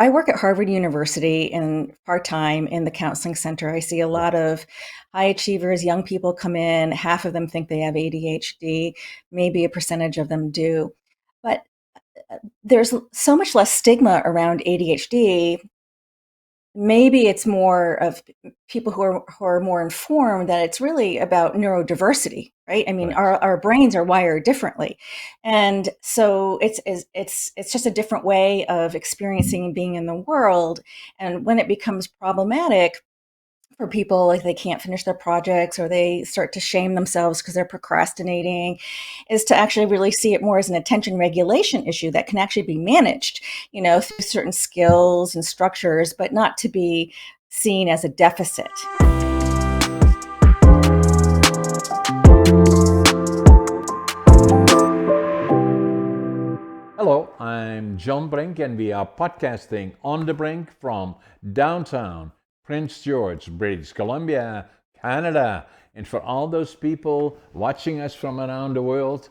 I work at Harvard University and part-time in the counseling center. I see a Right. lot of high achievers, young people come in. Half of them think they have ADHD. Maybe a percentage of them do. But there's so much less stigma around ADHD. Maybe it's more of people who are more informed that it's really about neurodiversity, right? I mean, our, Correct. our brains are wired differently, and so it's just a different way of experiencing and being in the world. And when it becomes problematic for people, like they can't finish their projects or they start to shame themselves because they're procrastinating, is to actually really see it more as an attention regulation issue that can actually be managed, through certain skills and structures, but not to be seen as a deficit. Hello, I'm John Brink, and we are podcasting on the Brink from downtown Prince George, British Columbia, Canada. And for all those people watching us from around the world,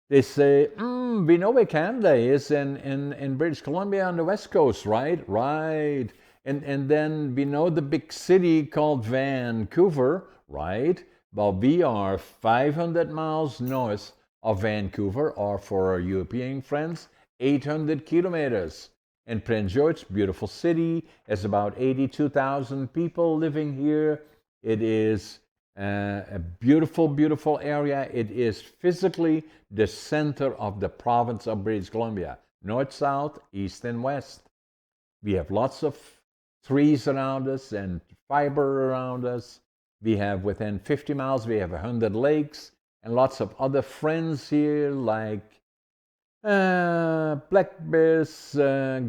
they say, we know where Canada is in British Columbia on the West Coast, right? Right. And then we know the big city called Vancouver, right? Well, we are 500 miles north of Vancouver, or for our European friends, 800 kilometers. And Prince George, beautiful city, has about 82,000 people living here. It is a beautiful, beautiful area. It is physically the center of the province of British Columbia, north, south, east, and west. We have lots of trees around us and fiber around us. We have within 50 miles, we have 100 lakes and lots of other friends here like black bears,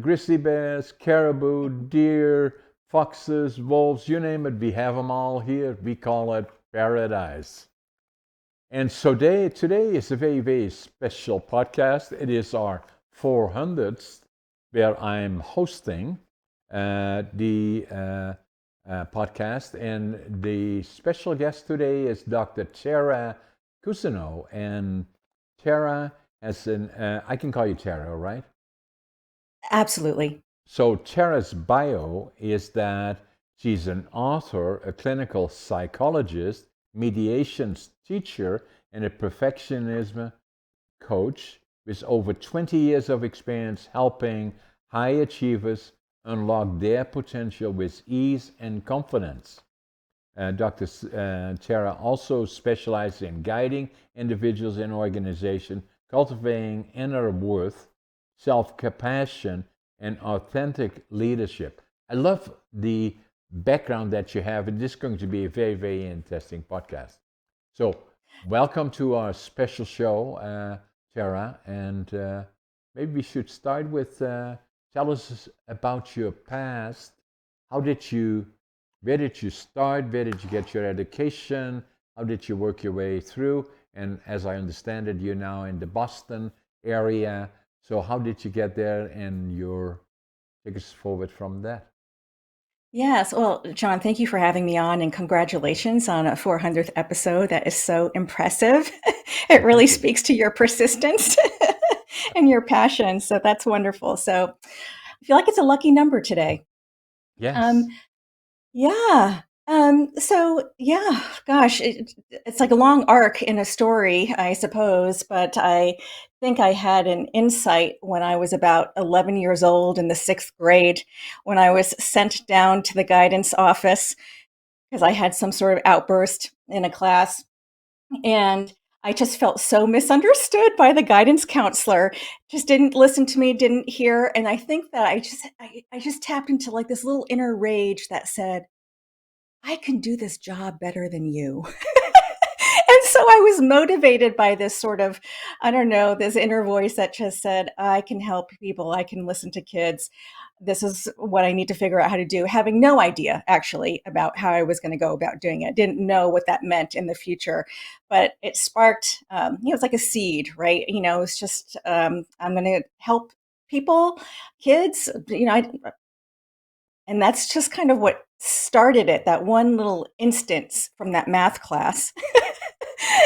grizzly bears, caribou, deer, foxes, wolves, you name it, we have them all here. We call it paradise. And so today is a very, very special podcast. It is our 400th, where I'm hosting the podcast. And the special guest today is Dr. Tara Cousineau. And Tara has I can call you Tara, right? Absolutely. So Tara's bio is that she's an author, a clinical psychologist, mediations teacher, and a perfectionism coach with over 20 years of experience helping high achievers unlock their potential with ease and confidence. Dr. Tara also specializes in guiding individuals and organizations, cultivating inner worth, self compassion, and authentic leadership. I love the background that you have, and this is going to be a very, very interesting podcast. So, welcome to our special show, Tara, and maybe we should start with tell us about your past. How did you where did you start? Where did you get your education? How did you work your way through? And as I understand it, you're now in the Boston area. So how did you get there? And your take us forward from that. Yes. Well, John, thank you for having me on and congratulations on a 400th episode. That is so impressive. It Well, really thank you. speaks to your persistence and your passion. So that's wonderful. So I feel like it's a lucky number today. Um, Yes. yeah. Gosh, it's like a long arc in a story, I suppose, but I think I had an insight when I was about 11 years old in the sixth grade when I was sent down to the guidance office because I had some sort of outburst in a class. And I just felt so misunderstood by the guidance counselor. Just didn't listen to me, didn't hear. And I think that I just tapped into like this little inner rage that said, I can do this job better than you. And so I was motivated by this sort of, I don't know, this inner voice that just said, I can help people, I can listen to kids. This is what I need to figure out how to do, having no idea actually about how I was going to go about doing it. Didn't know what that meant in the future, but it sparked, it's like a seed, right? It's just, I'm going to help people, kids, and that's just kind of what started it, that one little instance from that math class.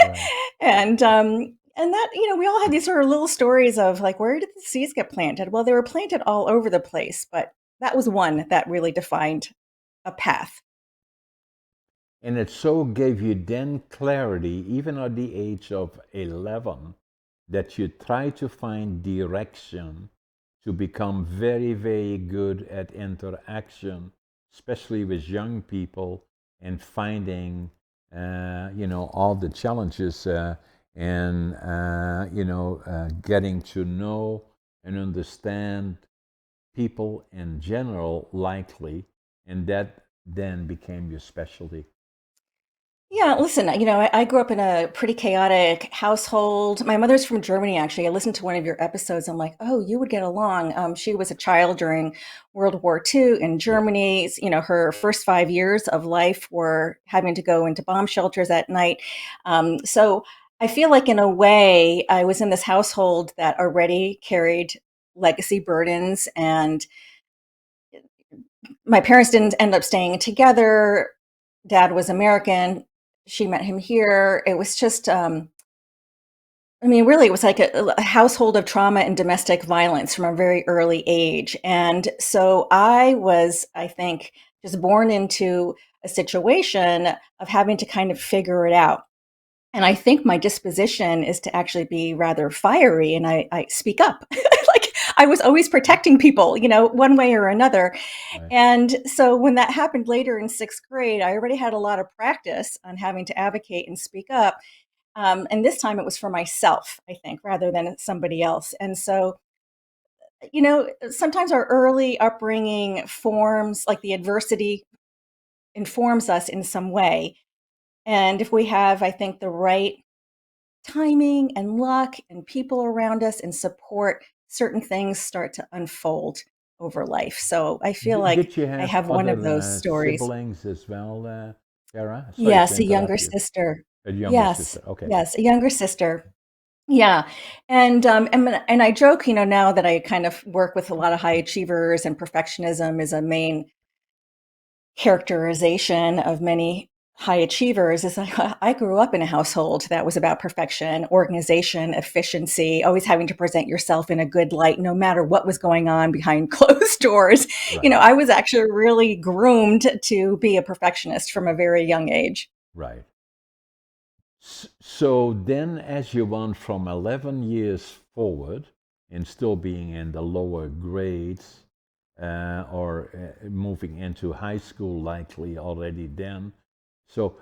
Right. And that, we all had these sort of little stories of like, where did the seeds get planted? Well, they were planted all over the place, but that was one that really defined a path. And it so gave you then clarity, even at the age of 11, that you try to find direction to become very, very good at interaction, especially with young people, and finding, all the challenges and, getting to know and understand people in general likely, and that then became your specialty. Yeah, listen, I grew up in a pretty chaotic household. My mother's from Germany, actually. I listened to one of your episodes. I'm like, oh, you would get along. She was a child during World War II in Yeah. Germany. Her first 5 years of life were having to go into bomb shelters at night. So I feel like, in a way, I was in this household that already carried legacy burdens, and my parents didn't end up staying together. Dad was American. She met him here. It was just, I mean, really, it was like a household of trauma and domestic violence from a very early age. And so I was, I think, just born into a situation of having to kind of figure it out. And I think my disposition is to actually be rather fiery, and I speak up. Like, I was always protecting people, one way or another. Right. And so when that happened later in sixth grade, I already had a lot of practice on having to advocate and speak up. And this time it was for myself, I think, rather than somebody else. And so, sometimes our early upbringing forms, like the adversity informs us in some way. And if we have, I think, the right timing and luck and people around us and support, certain things start to unfold over life. So I feel like Did you I have have one of other those stories. siblings as well, Kara? Sorry to Yes, a younger interrupt you. sister. A younger Yes, sister. Okay. yes, a younger sister. Yeah. And I joke, now that I kind of work with a lot of high achievers, and perfectionism is a main characterization of many high achievers, is like, I grew up in a household that was about perfection, organization, efficiency, always having to present yourself in a good light, no matter what was going on behind closed doors. Right. I was actually really groomed to be a perfectionist from a very young age. Right. So then, as you went from 11 years forward and still being in the lower grades or moving into high school, likely already then. So,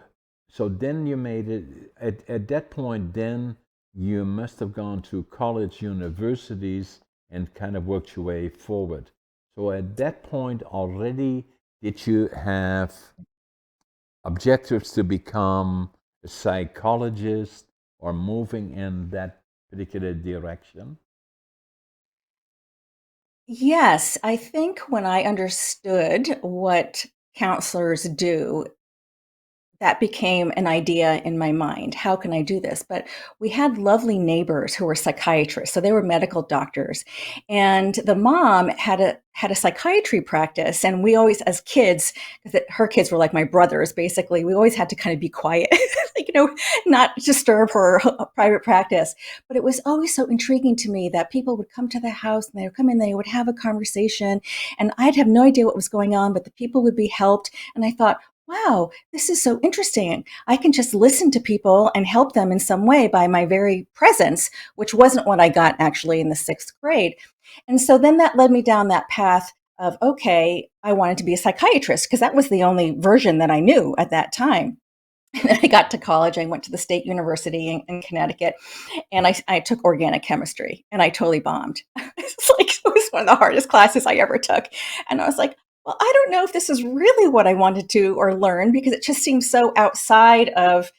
so then you made it, at that point, then you must have gone to college, universities, and kind of worked your way forward. So at that point already, did you have objectives to become a psychologist or moving in that particular direction? Yes, I think when I understood what counselors do, that became an idea in my mind. How can I do this? But we had lovely neighbors who were psychiatrists, so they were medical doctors, and the mom had a psychiatry practice. And we always, as kids, because her kids were like my brothers, basically, we always had to kind of be quiet, like, not disturb her private practice. But it was always so intriguing to me that people would come to the house, and they would come in, they would have a conversation, and I'd have no idea what was going on, but the people would be helped. And I thought, wow, this is so interesting. I can just listen to people and help them in some way by my very presence, which wasn't what I got actually in the sixth grade. And so then that led me down that path of, okay, I wanted to be a psychiatrist because that was the only version that I knew at that time. And then I got to college. I went to the State University in Connecticut, and I took organic chemistry, and I totally bombed. It was one of the hardest classes I ever took. And I was like, well, I don't know if this is really what I wanted to or learn, because it just seems so outside of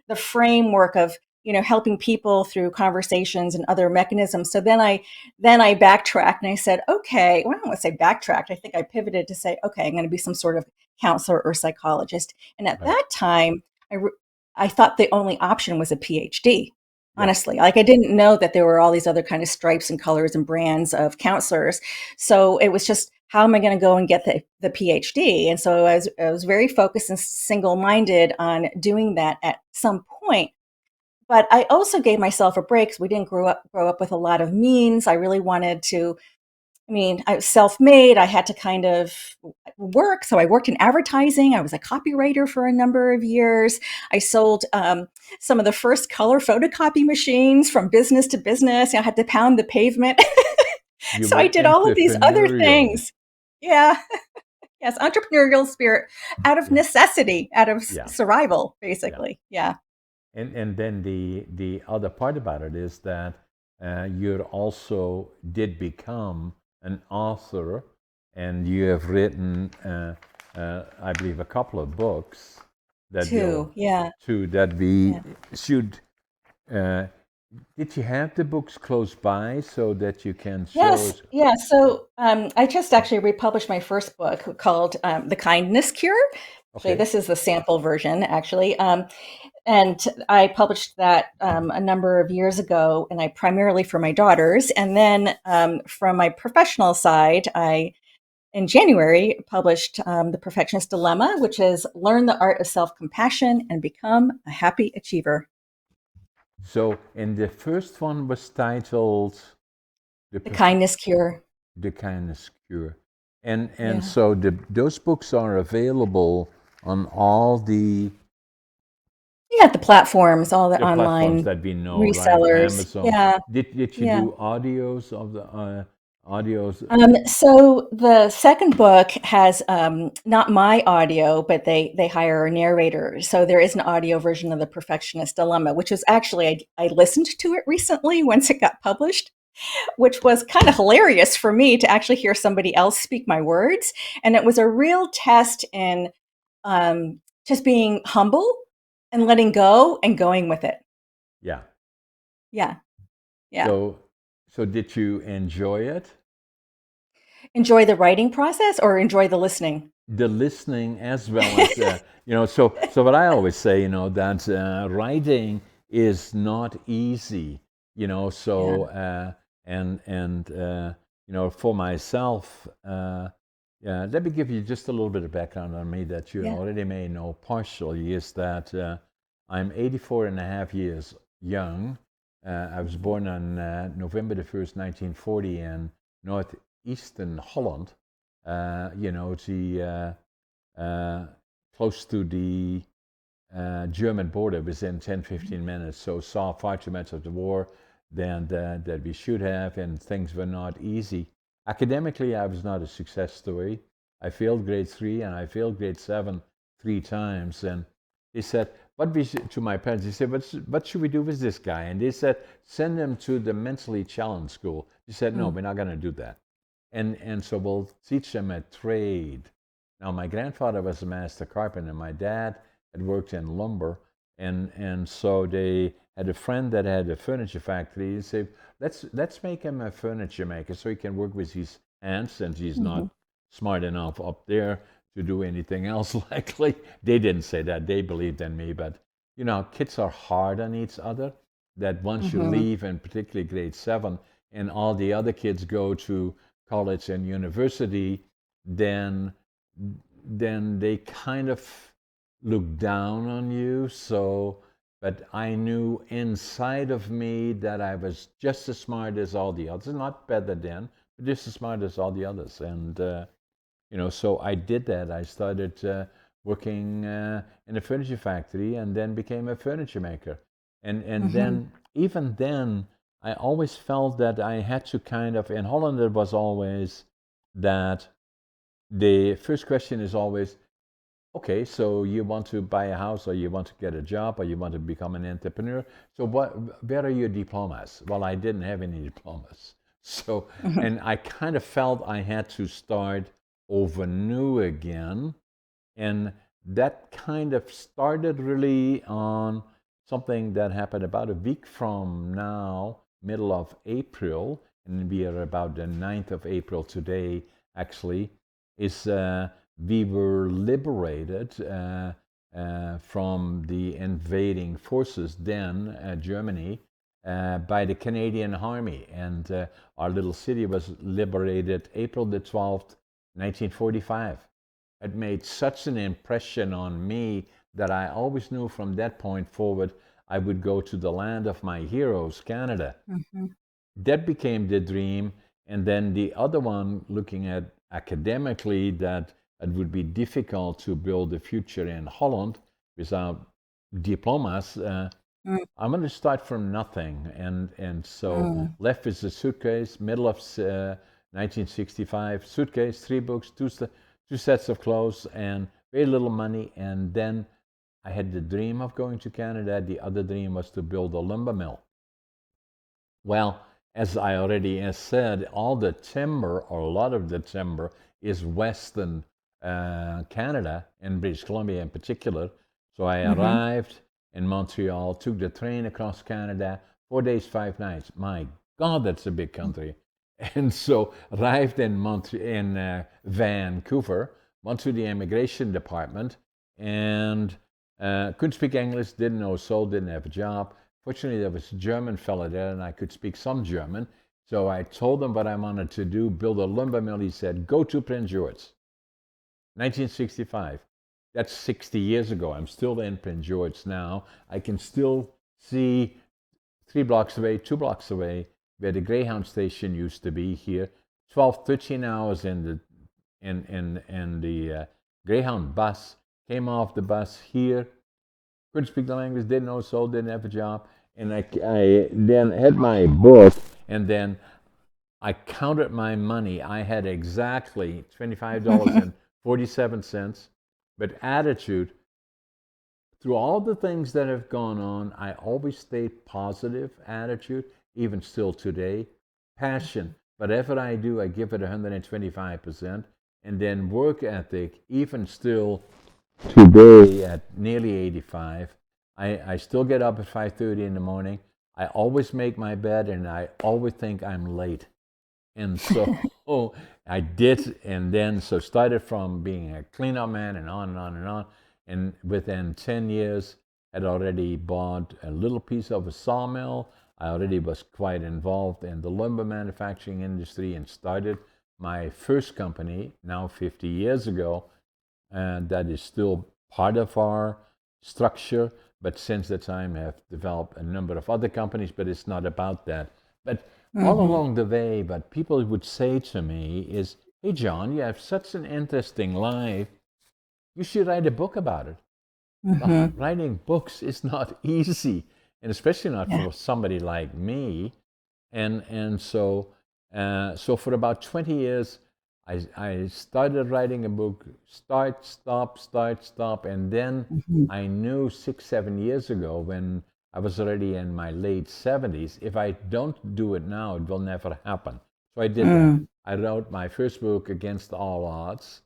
the framework of, helping people through conversations and other mechanisms. So then I backtracked, and I said, okay, well, I don't want to say backtracked. I think I pivoted to say, okay, I'm going to be some sort of counselor or psychologist. And at Right. that time, I, re- I thought the only option was a PhD. Yeah. Honestly, like, I didn't know that there were all these other kind of stripes and colors and brands of counselors. So it was just, how am I going to go and get the PhD? And so I was very focused and single minded on doing that at some point. But I also gave myself a break, because we didn't grow up with a lot of means. I really wanted to I mean, I was self-made. I had to kind of work. So I worked in advertising. I was a copywriter for a number of years. I sold some of the first color photocopy machines from business to business. I had to pound the pavement. You So I were did all of these other entrepreneurial. things. Yeah. Yes. Entrepreneurial spirit out of Yeah, necessity, out of yeah, survival, yeah. basically. Yeah. And then the other part about it is that you also did become an author, and you have written, I believe, a couple of books that will Two. Yeah. to that we Yeah. should. Uh, did you have the books close by so that you can show Yes, us? yeah. So I just actually republished my first book called The Kindness Cure. Actually, Okay. this is the sample version, actually. And I published that a number of years ago, and I primarily for my daughters. And then from my professional side, I, in January, published The Perfectionist Dilemma, which is learn the art of self compassion and become a happy achiever. So, and the first one was titled the The Perf- Kindness Cure. the Kindness Cure, and Yeah. so those books are available on all Yeah, the platforms, all the the platforms online that we know, right? resellers. Amazon. Yeah. Did you Yeah. do audios of the audios? So the second book has not my audio, but they hire a narrator. So there is an audio version of the Perfectionist Dilemma, which is actually I listened to it recently once it got published, which was kind of hilarious for me to actually hear somebody else speak my words, and it was a real test in just being humble and letting go and going with it. Yeah. Yeah, yeah. So so did you enjoy it? Enjoy the writing process or enjoy the listening. The listening as well as so what I always say, that writing is not easy, Yeah. so and for myself, yeah, let me give you just a little bit of background on me that you Yeah. already may know partially, is that I'm 84 and a half years young. I was Mhm. born on November the 1st, 1940 in northeastern Holland, the close to the German border within 10, Mhm. 15 minutes. So saw far too much of the war than that we should have, and things were not easy. Academically, I was not a success story. I failed grade 3 and I failed grade 7 3 times. And they said, to my parents, they said, what should we do with this guy? And they said, send him to the mentally challenged school. They said, no, Mm. we're not going to do that. And so we'll teach them a trade. Now, my grandfather was a master carpenter. My dad had worked in lumber, and so they had a friend that had a furniture factory. He said, let's make him a furniture maker so he can work with his hands, since he's not Mhm. smart enough up there to do anything else. Likely, they didn't say that. They believed in me, but kids are hard on each other. That once you Mhm. leave, and particularly grade 7, and all the other kids go to college and university, then they kind of look down on you. So, but I knew inside of me that I was just as smart as all the others, not better than, but just as smart as all the others. And so I did that. I started working in a furniture factory, and then became a furniture maker. And Mhm. then, even then, I always felt that I had to kind of, in Holland, it was always that the first question is always, okay, so you want to buy a house, or you want to get a job, or you want to become an entrepreneur. So where are your diplomas? Well, I didn't have any diplomas. So, Mhm. and I kind of felt I had to start over new again. And that kind of started really on something that happened about a week from now, middle of April, and we are about the 9th of April today, actually, is we were liberated from the invading forces, then Germany, by the Canadian Army. And our little city was liberated April the 12th, 1945. It made such an impression on me that I always knew from that point forward I would go to the land of my heroes, Canada. Mhm. That became the dream. And then the other one, looking at academically, that it would be difficult to build a future in Holland without diplomas. Mm, I'm going to start from nothing, and so mm, left with a suitcase, middle of 1965, suitcase, three books, two sets of clothes, and very little money. And then I had the dream of going to Canada. The other dream was to build a lumber mill. Well, as I already said, all the timber, or a lot of the timber, is Western Canada and British Columbia in particular. So I mm-hmm. arrived in Montreal, took the train across Canada, 4 days, 5 nights. My God, that's a big country. And so arrived in Vancouver, went to the immigration department, and couldn't speak English, didn't know a soul, didn't have a job. Fortunately, there was a German fellow there, and I could speak some German. So I told him what I wanted to do, build a lumber mill. He said, go to Prince George. 1965. That's 60 years ago. I'm still in Prince George now. I can still see 3 blocks away, 2 blocks away, where the Greyhound station used to be here. 12, 13 hours in the Greyhound bus. Came off the bus here, couldn't speak the language, didn't know soul, didn't have a job. And I then had my book, and then I counted my money. I had exactly $25.47. But attitude, through all the things that have gone on, I always stayed positive attitude, even still today. Passion, whatever I do, I give it 125%. And then work ethic, even still today at nearly 85. I still get up at 5:30 in the morning. I always make my bed, and I always think I'm late. And so I did, and then so started from being a cleanup man and on and on and on. And within 10 years, had already bought a little piece of a sawmill. I already was quite involved in the lumber manufacturing industry and started my first company now 50 years ago, and that is still part of our structure. But since that time, I have developed a number of other companies, but it's not about that. But all Mm-hmm. along the way, what people would say to me is, hey, John, you have such an interesting life. You should write a book about it. Well, Mm-hmm. writing books is not easy, and especially not Yeah. for somebody like me. And so for about 20 years, I started writing a book, start, stop. And then Mm-hmm. I knew 6, 7 years ago, when I was already in my late 70s, if I don't do it now, it will never happen. So I did that. Mm. I wrote my first book, Against All Odds,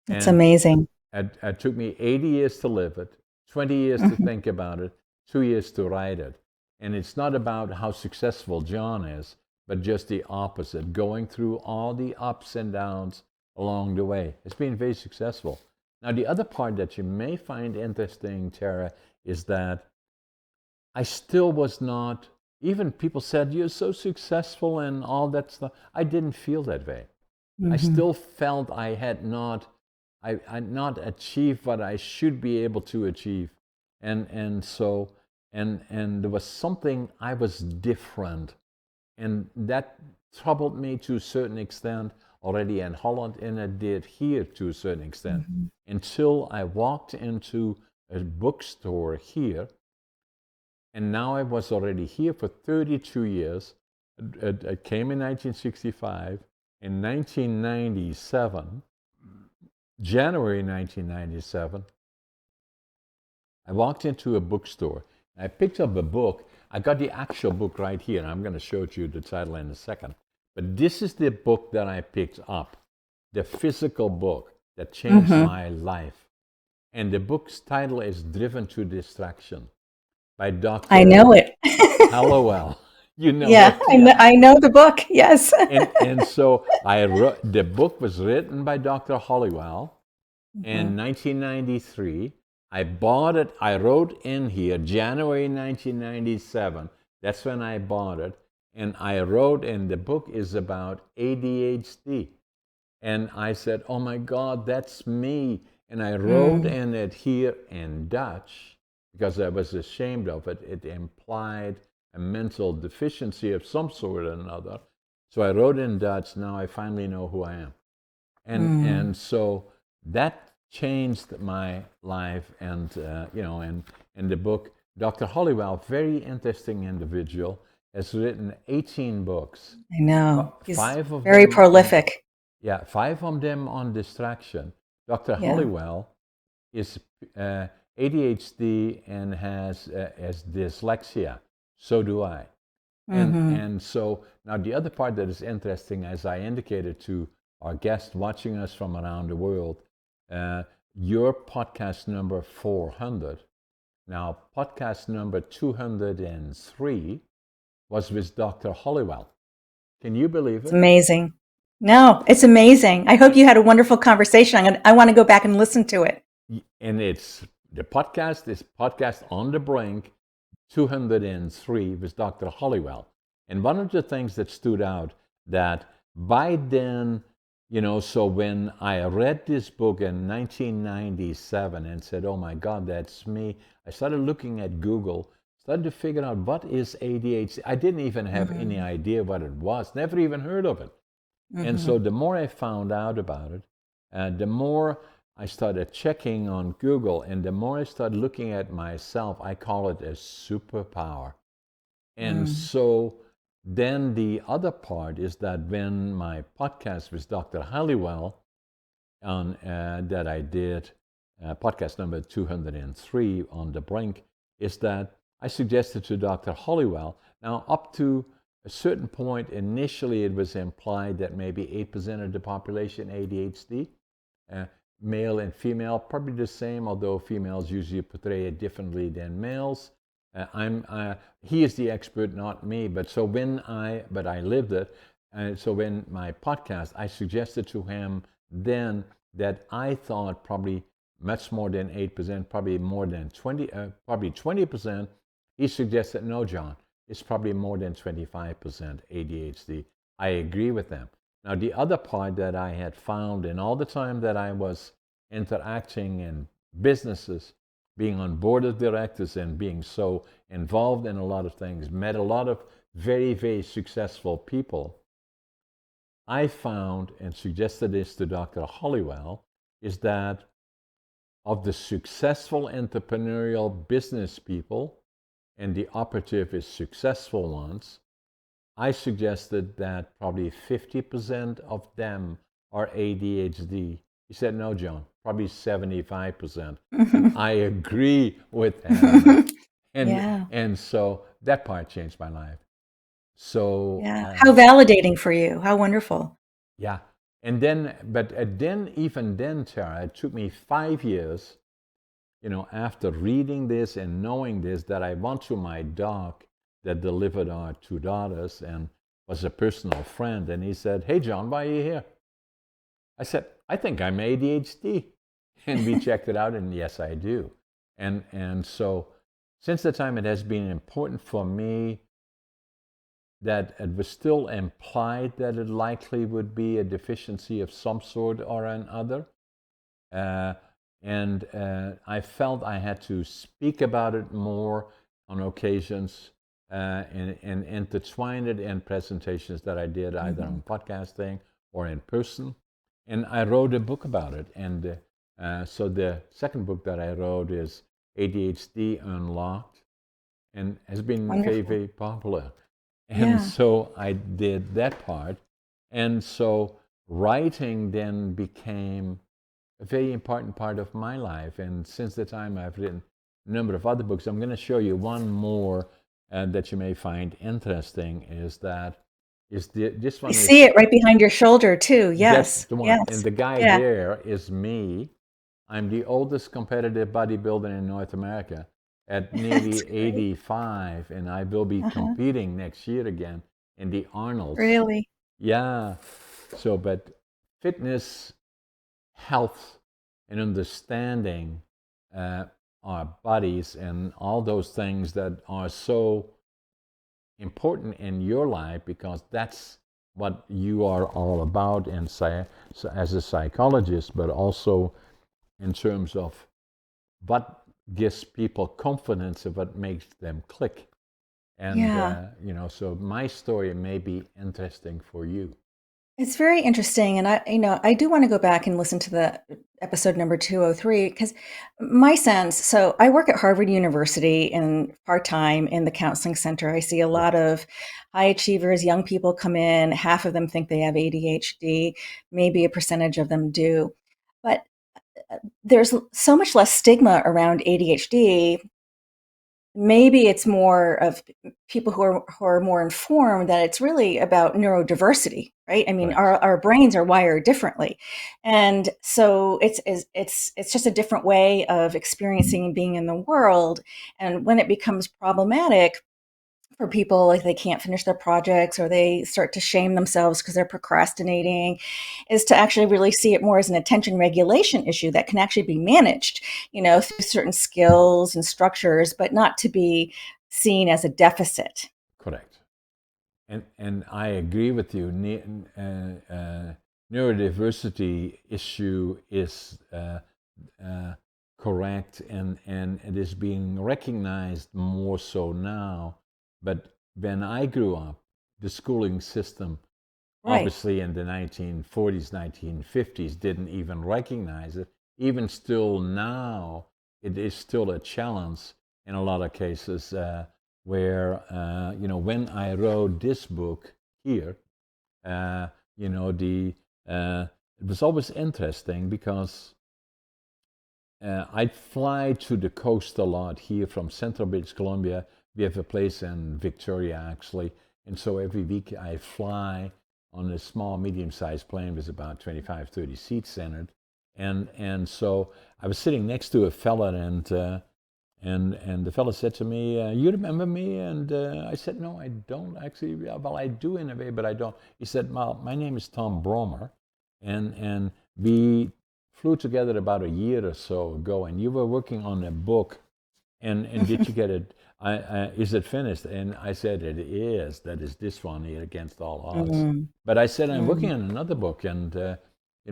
That's and amazing. it took me 80 years to live it, 20 years to Mm-hmm. think about it, 2 years to write it. And it's not about how successful John is, but just the opposite, going through all the ups and downs along the way. It's been very successful. Now, the other part that you may find interesting, Tara, is that I still was not, even people said, you're so successful and all that stuff. I didn't feel that way. I Mm-hmm. still felt I had not achieved what I should be able to achieve. And there was something, I was different. And that troubled me to a certain extent already in Holland, and it did here to a certain extent. Mm-hmm. Until I walked into a bookstore here, and now I was already here for 32 years. I came in 1965. In 1997, January 1997, I walked into a bookstore. I picked up a book. I got the actual book right here, and I'm going to show you the title in a second. But this is the book that I picked up, the physical book that changed Mm-hmm. my life. And the book's title is Driven to Distraction by I Dr. know it. Hallowell. You know Yeah, it, yeah. I know the book. Yes. And so I wrote, the book was written by Dr. Hollowell Mm-hmm. in 1993. I bought it. I wrote in here January 1997. That's when I bought it. And I wrote, and the book is about ADHD. And I said, oh my God, that's me. And I wrote Mm. in it here in Dutch because I was ashamed of it. It implied a mental deficiency of some sort or another. So I wrote in Dutch. Now I finally know who I am. And Mm, so that changed my life. And and the book, Dr. Hollywell, very interesting individual, has written 18 books. I know. He's Five of very them on prolific. Yeah, five of them on distraction. Dr. Yeah. Hollywell is ADHD and has dyslexia. So do I. Hmm. And so now the other part that is interesting, as I indicated to our guests watching us from around the world, uh, your podcast number 400. Now, podcast number 203 was with Dr. Hollywell. Can you believe It's it? amazing. No, it's amazing. I hope you had a wonderful conversation. I want to go back and listen to it. And it's the podcast is podcast on the brink 203 with Dr. Hollywell. And one of the things that stood out that by then, so when I read this book in 1997 and said, oh my God, that's me, I started looking at Google, started to figure out what is ADHD. I didn't even have any Hmm. idea what it was, never even heard of it. And so Hmm. the more I found out about it, the more I started checking on Google, and the more I started looking at myself, I call it a superpower. And Mm. so then the other part is that when my podcast with Dr. Halliwell on that I did, podcast number 203 on the brink, is that I suggested to Dr. Hollywell. Now, up to a certain point, initially it was implied that maybe 8% of the population ADHD, uh, male and female, probably the same, although females usually portray it differently than males. He is the expert, not me. But I lived it. So when my podcast, I suggested to him then that I thought probably much more than 8%, probably more than 20%. He suggested, no, John, it's probably more than 25% ADHD. I agree with them. Now, the other part that I had found in all the time that I was interacting in businesses, being on board of directors and being so involved in a lot of things, met a lot of very, very successful people, I found and suggested this to Dr. Hollywell is that of the successful entrepreneurial business people, and the operative is successful ones, I suggested that probably 50% of them are ADHD. He said, no, John, probably 75%. And I agree with him. And, Yeah. and so that part changed my life. So, Yeah. How validating for you. How wonderful. yeah. And then, but then, even then, Tara, it took me 5 years, after reading this and knowing this, that I went to my doc that delivered our two daughters and was a personal friend. And he said, hey, John, why are you here? I said, I think I'm ADHD. And we checked it out, and yes, I do. And so since the time, it has been important for me that it was still implied that it likely would be a deficiency of some sort or another. Uh, and I felt I had to speak about it more on occasions and intertwine it in presentations that I did either Hmm. on podcasting or in person. And I wrote a book about it. And so the second book that I wrote is ADHD Unlocked and has been very, Wonderful. very popular. And Yeah. so I did that part. And so writing then became a very important part of my life. And since the time, I've written a number of other books. I'm going to show you one more that you may find interesting. This I one see is it right behind your shoulder too. that's Yes. the one, and Yes. the guy Yeah. there is me. I'm the oldest competitive bodybuilder in North America at That's nearly great. 85, and I will be Uh-huh. competing next year again in the Arnold's. Really? Yeah. So, but fitness, health, and understanding uh, our bodies and all those things that are so important in your life because that's what you are all about and say, so as a psychologist, but also in terms of what gives people confidence and what makes them click. And, Yeah. so my story may be interesting for you. It's very interesting, and I do want to go back and listen to the episode number 203 because my sense. So I work at Harvard University and part time in the counseling center. I see a Right. lot of high achievers, young people come in. Half of them think they have ADHD. Maybe a percentage of them do, but there's so much less stigma around ADHD. Maybe it's more of people who are more informed that it's really about neurodiversity, right? I mean, our Correct. our brains are wired differently, and so it's just a different way of experiencing and being in the world. And when it becomes problematic for people, like they can't finish their projects or they start to shame themselves because they're procrastinating, is to actually really see it more as an attention regulation issue that can actually be managed, through certain skills and structures, but not to be seen as a deficit. Correct. And I agree with you. Neurodiversity issue is uh, correct, and it is being recognized more so now. But when I grew up, the schooling system, Right. obviously in the 1940s, 1950s, didn't even recognize it. Even still now, it is still a challenge in a lot of cases where, when I wrote this book here, uh, the it was always interesting because I'd fly to the coast a lot here from Central British Columbia. We have a place in Victoria, actually. And so every week I fly on a small, medium-sized plane with about 25, 30 seats in it. And so I was sitting next to a fella, and the fella said to me, "You remember me?" And I said, "No, I don't actually. Well, I do in a way, but I don't." He said, "Well, my name is Tom Bromer, and we flew together about a year or so ago, and you were working on a book, and did you get it? Is it finished?" And I said, "It is. That is this one here, Against All Odds." Mm, But I said, "I'm mm. working on another book, and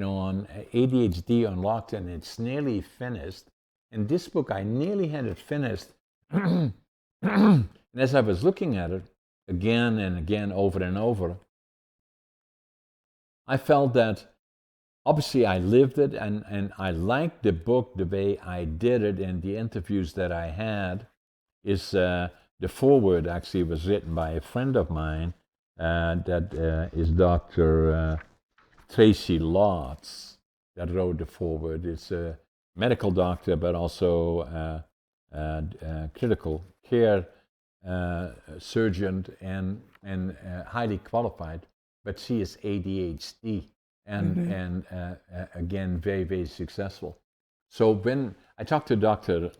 on ADHD Unlocked, and it's nearly finished. And this book, I nearly had it finished." And as I was looking at it again and again, over and over, I felt that obviously I lived it, and I liked the book the way I did it, and the interviews that I had is the foreword actually was written by a friend of mine that is Dr. Tracy Lotz that wrote the foreword. It's a medical doctor, but also critical care surgeon and highly qualified. But she is ADHD Mhm. and again very very successful. So when I talked to Dr.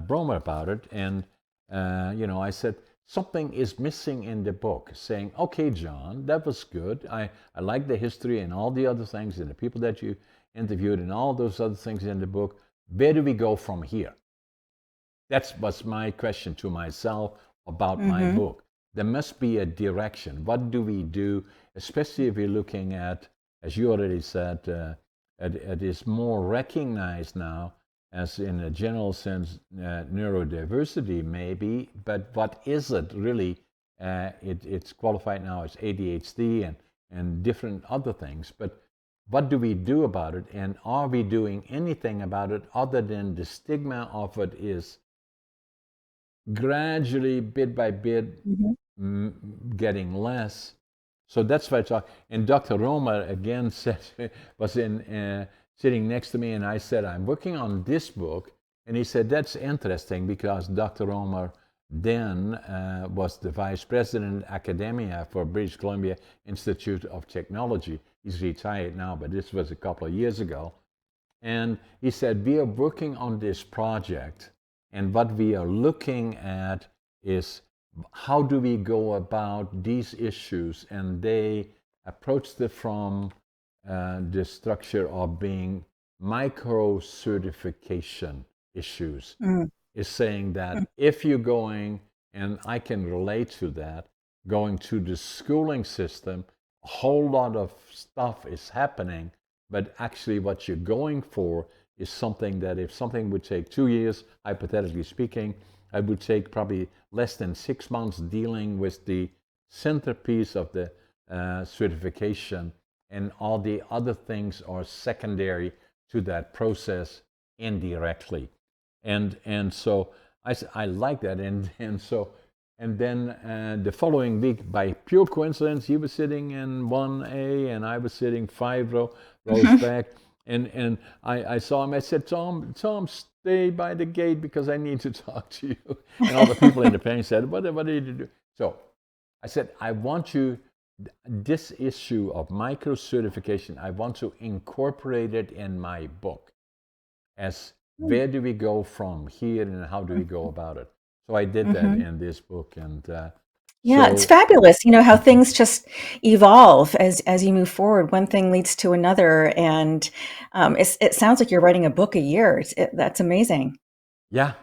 Bromer about it, and I said something is missing in the book. Saying, "Okay, John, that was good. I like the history and all the other things and the people that you interviewed and all those other things in the book. Where do we go from here?" That was my question to myself about my Mhm. book. There must be a direction. What do we do, especially if we're looking at, as you already said, it is more recognized now as, in a general sense, neurodiversity maybe, but what is it really? It's qualified now as ADHD and different other things, but what do we do about it? And are we doing anything about it other than the stigma of it is gradually, bit by bit, Mhm. getting less? So that's why I talk. And Dr. Roma again said, was in sitting next to me, and I said, "I'm working on this book." And he said, "That's interesting because Dr. Roma then was the vice president academia for British Columbia Institute of Technology. He's retired now, but this was a couple of years ago. And he said, "We are working on this project, and what we are looking at is how do we go about these issues?" And they approached it from the structure of being micro certification issues, Mm, is saying mm, that if you're going, and I can relate to that, going to the schooling system, a whole lot of stuff is happening, but actually what you're going for is something that if something would take 2 years, hypothetically speaking, I would take probably less than 6 months dealing with the centerpiece of the certification, and all the other things are secondary to that process indirectly. And so I like that, and then the following week, by pure coincidence, he was sitting in 1A and I was sitting rows Mhm. back. And I saw him. I said, Tom, stay by the gate because I need to talk to you. And all the people in the pen said, what did you do? So I said, I want you, this issue of micro certification, I want to incorporate it in my book as where do we go from here and how do we go about it. So I did that Mhm. in this book. And Yeah, it's so, fabulous, how things just evolve as you move forward. One thing leads to another, and, it sounds like you're writing a book a year. That's amazing. yeah.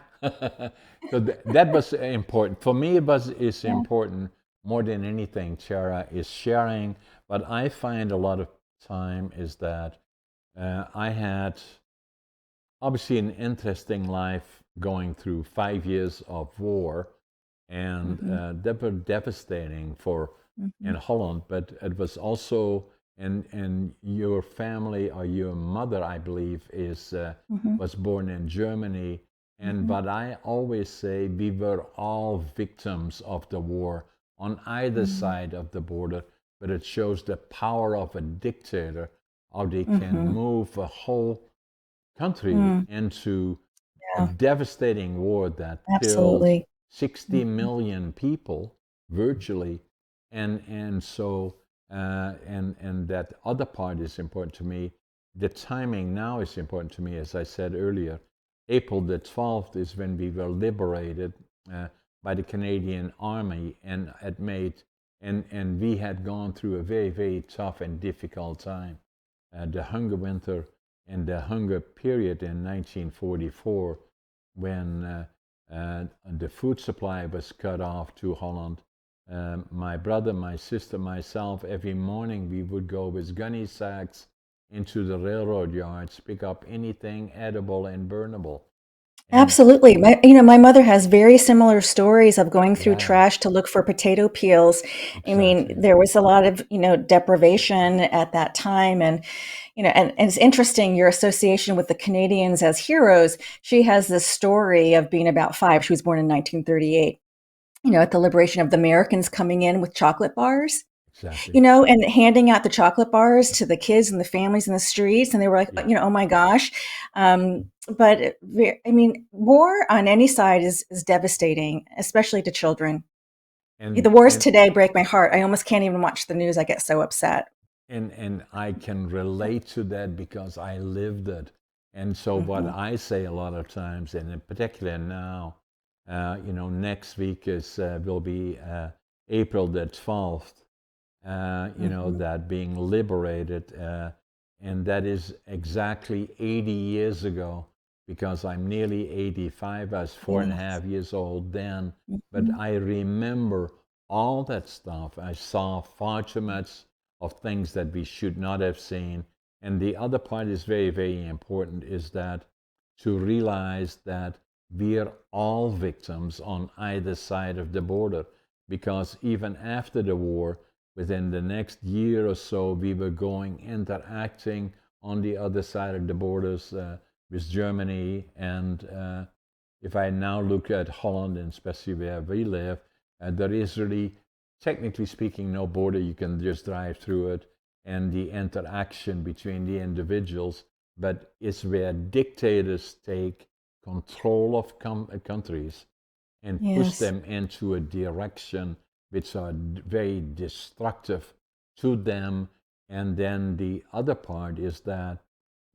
So that was important. For me, it's Yeah. important more than anything, Chara, is sharing. But I find a lot of time is that I had obviously an interesting life going through 5 years of war, and Mhm. that were devastating for in Mhm. Holland. But it was also, and your family or your mother, I believe, is Mhm. was born in Germany. And Mhm. but I always say we were all victims of the war on either Mhm. side of the border. But it shows the power of a dictator, how they can Mhm. move a whole country Mm. into a Yeah, devastating war that killed absolutely. 60 Mhm. million people virtually. And so and that other part is important to me. The timing now is important to me. As I said earlier, April the 12th is when we were liberated uh, by the Canadian Army, and it made and we had gone through a very, very tough and difficult time, the hunger winter and the hunger period in 1944, when the food supply was cut off to Holland. My brother, my sister, myself, every morning we would go with gunny sacks into the railroad yards, pick up anything edible and burnable. And Absolutely. My mother has very similar stories of going through yeah, trash to look for potato peels. I mean, exactly. there was a lot of, deprivation at that time. And it's interesting your association with the Canadians as heroes. She has this story of being about five. She was born in 1938, at the liberation of the Americans coming in with chocolate bars. Exactly. And handing out the chocolate bars to the kids and the families in the streets, and they were like, Yeah. oh my gosh. But I mean, war on any side is devastating, especially to children. And The wars and today break my heart. I almost can't even watch the news. I get so upset. and I can relate to that because I lived it. And so what Hmm. I say a lot of times, and in particular now, next week is will be April the 12th. Hmm. That being liberated, and that is exactly 80 years ago. Because I'm nearly 85, I was four and a Yes. half years old then, but Hmm. I remember all that stuff. I saw far too much of things that we should not have seen. And the other part is very, very important, is that to realize that we're all victims on either side of the border. Because even after the war, within the next year or so, we were interacting on the other side of the borders with Germany. And if I now look at Holland, and especially where we live, there is really, technically speaking, no border. You can just drive through it, and the interaction between the individuals. But it's where dictators take control of countries and push Yes. them into a direction which are very destructive to them. And then the other part is that,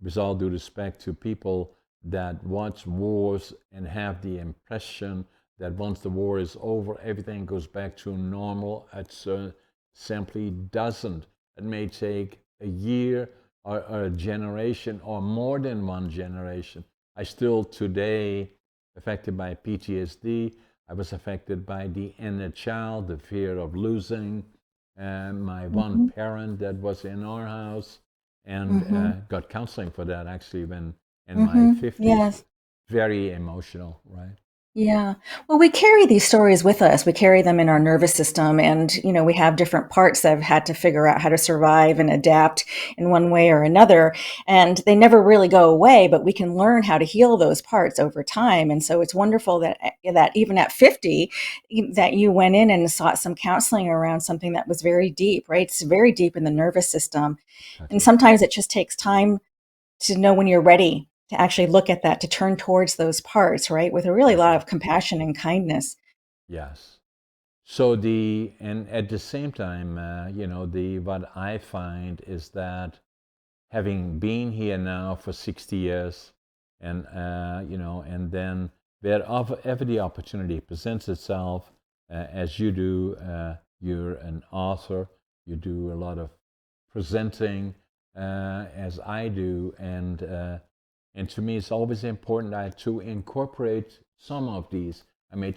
with all due respect to people that watch wars and have the impression that once the war is over, everything goes back to normal, it simply doesn't. It may take a year or a generation or more than one generation. I still today affected by PTSD. I was affected by the inner child, the fear of losing my one Hmm. parent that was in our house, and Hmm. got counseling for that actually when in my Hmm. 50s. Yes. Very emotional, right? Yeah. Well, we carry these stories with us. We carry them in our nervous system, and we have different parts that have had to figure out how to survive and adapt in one way or another, and they never really go away, but we can learn how to heal those parts over time. And so it's wonderful that even at 50 that you went in and sought some counseling around something that was very deep, right? It's very deep in the nervous system. And Exactly. sometimes it just takes time to know when you're ready to actually look at that, to turn towards those parts, right? With a really lot Exactly. of compassion and kindness. Yes. So the and at the same time, the what I find is that having been here now for 60 years, and and then wherever the opportunity presents itself, as you do, you're an author, you do a lot of presenting, as I do, and to me it's always important to incorporate some of these. I may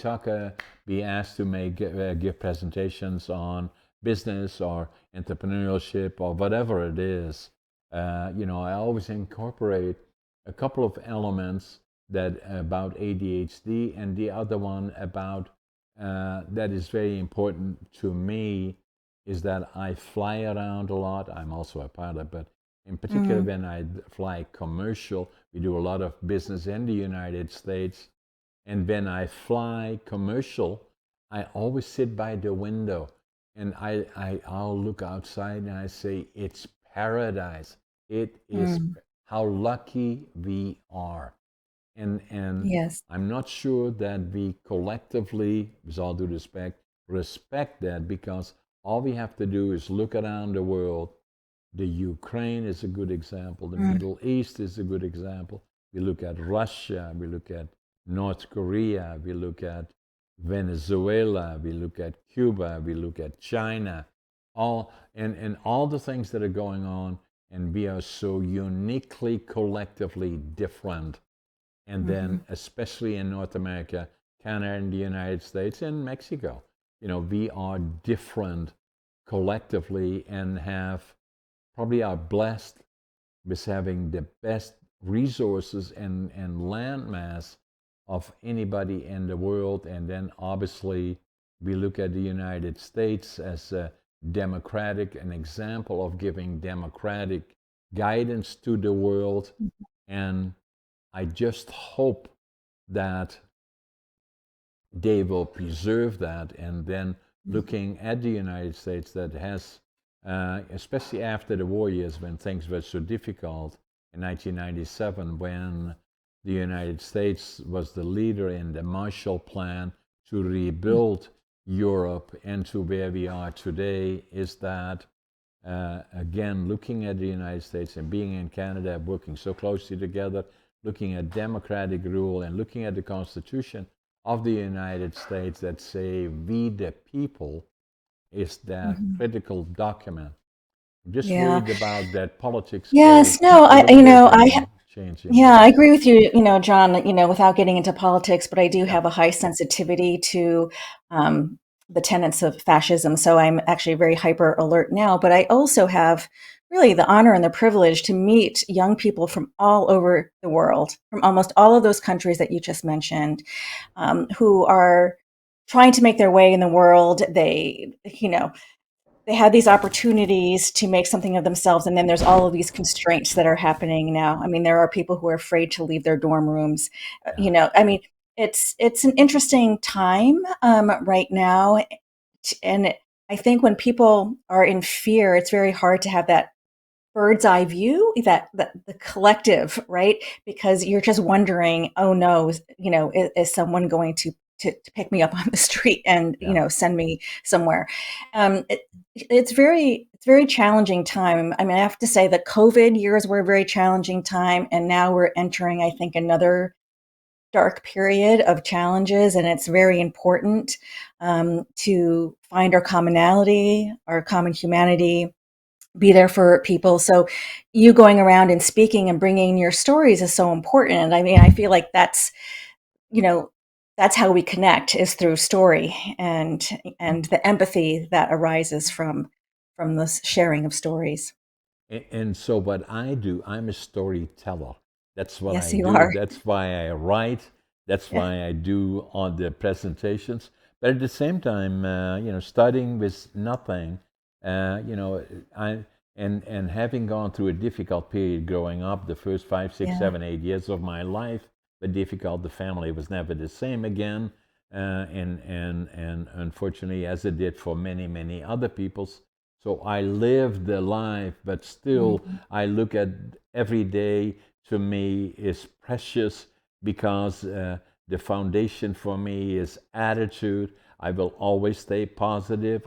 be asked to give presentations on business or entrepreneurship or whatever it is. I always incorporate a couple of elements that about ADHD, and the other one about that is very important to me is that I fly around a lot. I'm also a pilot, but in particular, Mm, when I fly commercial, we do a lot of business in the United States. And when I fly commercial, I always sit by the window and I'll look outside and I say, it's paradise. It is mm, how lucky we are. And yes. I'm not sure that we collectively, with all due respect that, because all we have to do is look around the world. The Ukraine is a good example. The Mm, Middle East is a good example. We look at Russia, we look at North Korea, we look at Venezuela, we look at Cuba, we look at China, and all the things that are going on, and we are so uniquely collectively different. And then mhm, especially in North America, Canada and the United States and Mexico, we are different collectively and have probably are blessed with having the best resources and land mass of anybody in the world. And then obviously we look at the United States as a democratic, an example of giving democratic guidance to the world. And I just hope that they will preserve that. And then mhm, looking at the United States, that has, especially after the war years when things were so difficult in 1997, when the United States was the leader in the Marshall Plan to mm, rebuild Europe into where we are today, is that again, looking at the United States and being in Canada, working so closely together, looking at democratic rule and looking at the Constitution of the United States that say we the people is that mhm. critical document. I'm just Yeah. worried about that politics Yes. goes No. a I. little bit in changing Yeah, I that. agree with you. John. Without getting into politics, but I do Yeah, have a high sensitivity to the tenets of fascism. So I'm actually very hyper alert now. But I also have really the honor and the privilege to meet young people from all over the world, from almost all of those countries that you just mentioned, who are trying to make their way in the world. They have these opportunities to make something of themselves, and then there's all of these constraints that are happening now. I mean, there are people who are afraid to leave their dorm rooms. yeah, I mean, it's an interesting time right now, and I think when people are in fear, it's very hard to have that bird's eye view, that the collective, right? Because you're just wondering, oh no, is someone going to pick me up on the street and yeah. send me somewhere? It's very challenging time. I mean, I have to say the COVID years were a very challenging time, and now we're entering, I think, another dark period of challenges, and it's very important to find our commonality, our common humanity, be there for people. So you going around and speaking and bringing your stories is so important. I mean, I feel like you know, that's how we connect, is through story and the empathy that arises from the sharing of stories. And so what I do, I'm a storyteller. That's what Yes, I you do. are. That's why I write. That's Yeah. why I do on the presentations. But at the same time, studying with nothing, you know, I and having gone through a difficult period growing up, the first 5, 6, 7, 8 years of my life, but difficult. The family was never the same again, and unfortunately, as it did for many many other people's. So I lived the life, but still, Mhm. I look at every day to me is precious because the foundation for me is attitude. I will always stay positive.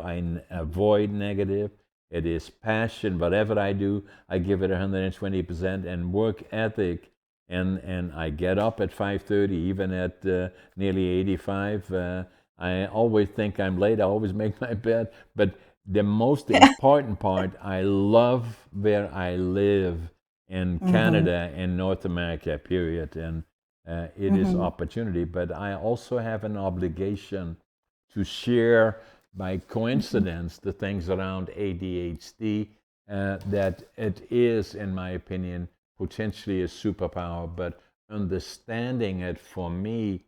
Avoid negative. It is passion. Whatever I do, I give it 120%. And work ethic. And I get up at 5:30, even at nearly 85. I always think I'm late. I always make my bed. But the most important part, I love where I live in Mhm. Canada and North America, period. And it is Mhm. opportunity, but I also have an obligation to share by Mhm. coincidence the things around ADHD that it is, in my opinion, potentially a superpower, but understanding it for me,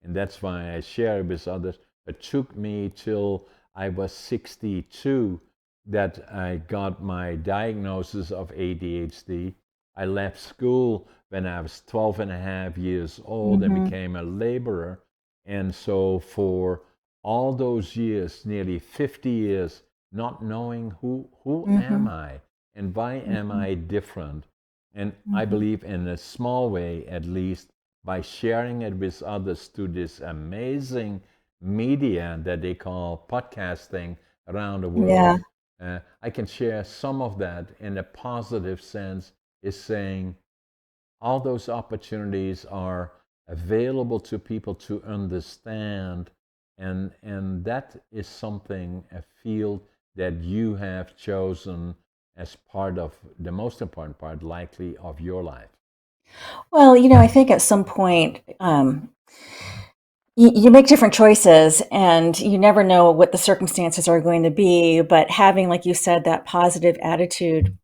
and that's why I share it with others, it took me till I was 62 that I got my diagnosis of ADHD. I left school when I was 12 and a half years old and Mhm. became a laborer. And so for all those years, nearly 50 years, not knowing who am Mhm. I and why am Mhm. I different. And I Mhm. believe in a small way, at least, by sharing it with others through this amazing media that they call podcasting around the world, Yeah. I can share some of that in a positive sense, is saying all those opportunities are available to people to understand. And that is something, a field that you have chosen as part of the most important part, likely, of your life. Well, I think at some point, you make different choices and you never know what the circumstances are going to be. But having, like you said, that positive attitude,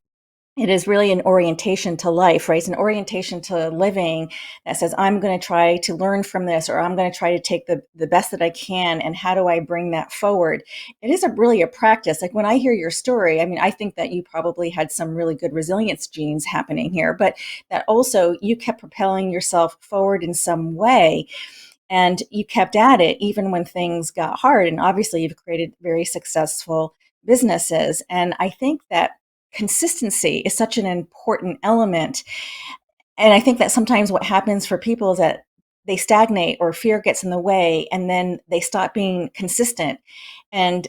it is really an orientation to life, right? It's an orientation to living that says, I'm going to try to learn from this, or I'm going to try to take the best that I can. And how do I bring that forward? It is really a practice. Like when I hear your story, I mean, I think that you probably had some really good resilience genes happening here, but that also you kept propelling yourself forward in some way and you kept at it even when things got hard. And obviously, you've created very successful businesses. And I think that consistency is such an important element. And I think that sometimes what happens for people is that they stagnate or fear gets in the way and then they stop being consistent. And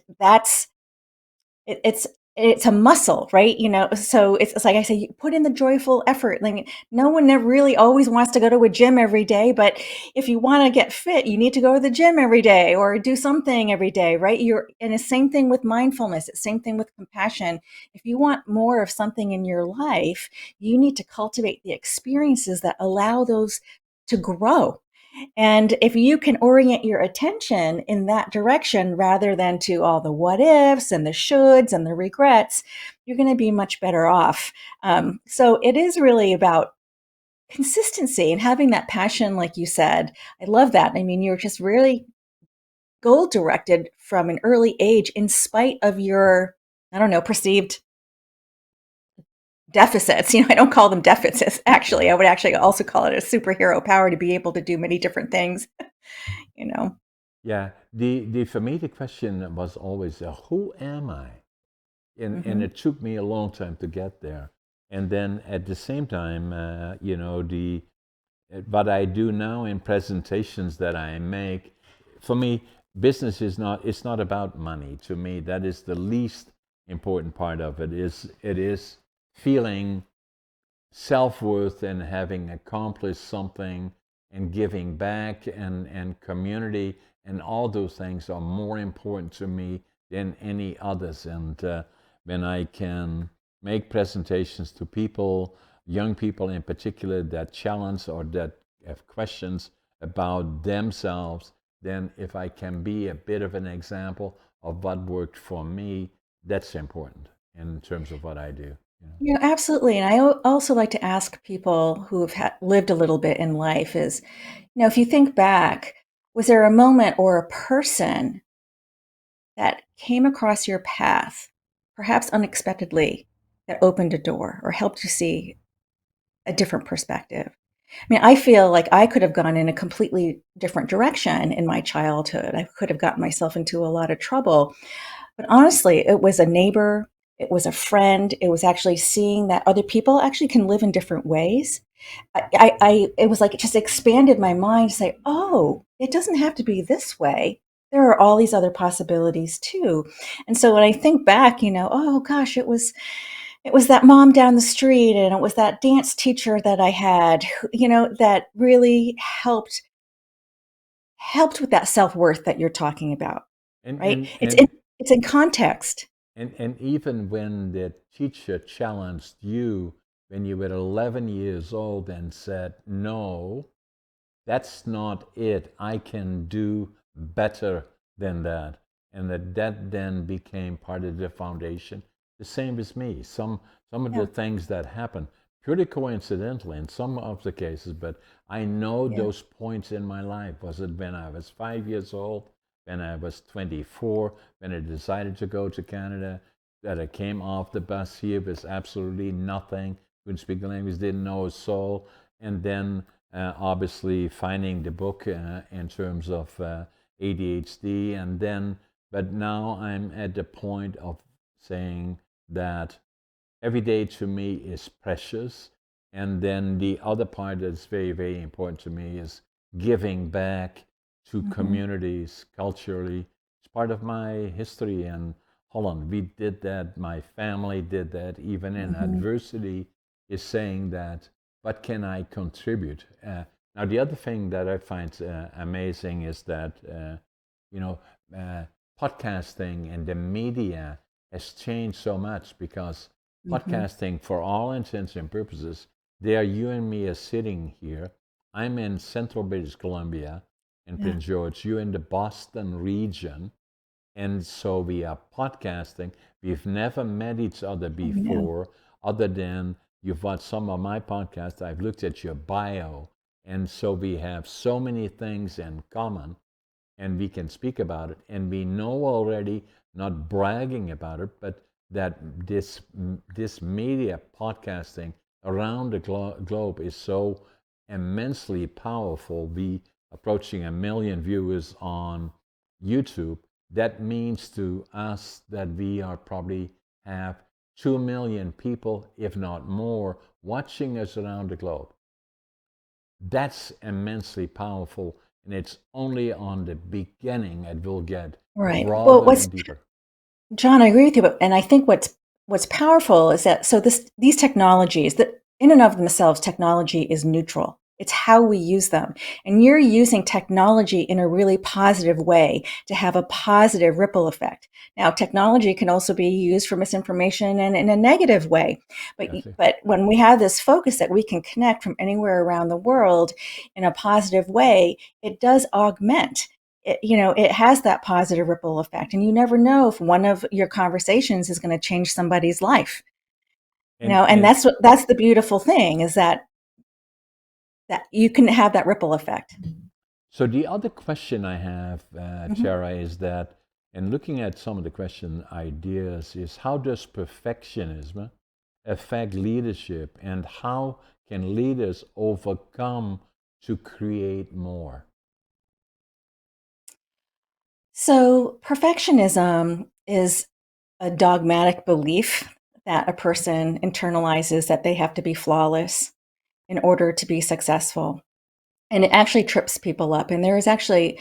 it's a muscle, right? So it's like I say, you put in the joyful effort. Like no one never really always wants to go to a gym every day, but if you want to get fit, you need to go to the gym every day or do something every day, right? And the same thing with mindfulness. It's same thing with compassion. If you want more of something in your life, you need to cultivate the experiences that allow those to grow. And if you can orient your attention in that direction rather than to all the what ifs and the shoulds and the regrets, you're going to be much better off. So it is really about consistency and having that passion, like you said. I love that. I mean, you're just really goal directed from an early age, in spite of your, I don't know, perceived deficits. I don't call them deficits. Actually, Yeah. I would actually also call it a superhero power to be able to do many different things, you know. Yeah. The for me, the question was always, who am I? And Hmm. it took me a long time to get there. And then at the same time, the what I do now in presentations that I make, for me, business is not, it's not about money. To me, that is the least important part of it. It is feeling self-worth and having accomplished something and giving back, and community, and all those things are more important to me than any others. And when I can make presentations to people, young people in particular, that challenge or that have questions about themselves, then if I can be a bit of an example of what worked for me, that's important in terms of what I do. You know? Absolutely. And I also like to ask people who have lived a little bit in life is, if you think back, was there a moment or a person that came across your path, perhaps unexpectedly, that opened a door or helped you see a different perspective? I mean, I feel like I could have gone in a completely different direction in my childhood. I could have gotten myself into a lot of trouble. But honestly, it was a neighbor, it was a friend, it was actually seeing that other people actually can live in different ways. It was like it just expanded my mind to say, oh, it doesn't have to be this way. There are all these other possibilities too. And so when I think back, oh gosh, it was that mom down the street and it was that dance teacher that I had, that really helped with that self-worth that you're talking about, And right? and It's in and it's in context. and even when the teacher challenged you when you were 11 years old and said, "No, that's not it. I can do better than that." And that then became part of the foundation. The same as me. Some of the Yeah, things that happen purely coincidentally in some of the cases, but I know yeah. those points in my life. Was it when I was 5 years old, when I was 24, when I decided to go to Canada, that I came off the bus here with absolutely nothing, couldn't speak the language, didn't know a soul, and then obviously finding the book in terms of ADHD, and then, but now I'm at the point of saying that every day to me is precious. And then the other part that's very, very important to me is giving back to Mhm, communities culturally. It's part of my history in Holland. We did that, my family did that, even in mhm, adversity, is saying that, what can I contribute? Now, the other thing that I find amazing is that, you know, uh, podcasting and the media has changed so much, because mhm. podcasting, for all intents and purposes, there you and me are sitting here. I'm in central British Columbia in Yeah. Prince George. You're in the Boston region. And so we are podcasting. We've never met each other Oh, yeah. before, other than you've watched some of my podcasts. I've looked at your bio. And so we have so many things in common, and we can speak about it. And we know already, not bragging about it, but that this media podcasting around the globe is so immensely powerful. We approaching 1 million viewers on YouTube. That means to us that we are probably have 2 million people, if not more, watching us around the globe. That's immensely powerful, and it's only on the beginning it will get Right. Well, broader what's and deeper. John, I agree with you, but and I think what's powerful is that these technologies that in and of themselves, technology is neutral. It's how we use them. And you're using technology in a really positive way to have a positive ripple effect. Now, technology can also be used for misinformation and in a negative way. But Absolutely. but when we have this focus that we can connect from anywhere around the world in a positive way, it does augment it has that positive ripple effect. And you never know if one of your conversations is going to change somebody's life. And And that's the beautiful thing is that you can have that ripple effect. so the other question I have, Mhm. Chara, is that, in looking at some of the question ideas, is how does perfectionism affect leadership, and how can leaders overcome to create more? So, perfectionism is a dogmatic belief that a person internalizes that they have to be flawless in order to be successful. And it actually trips people up. And there is actually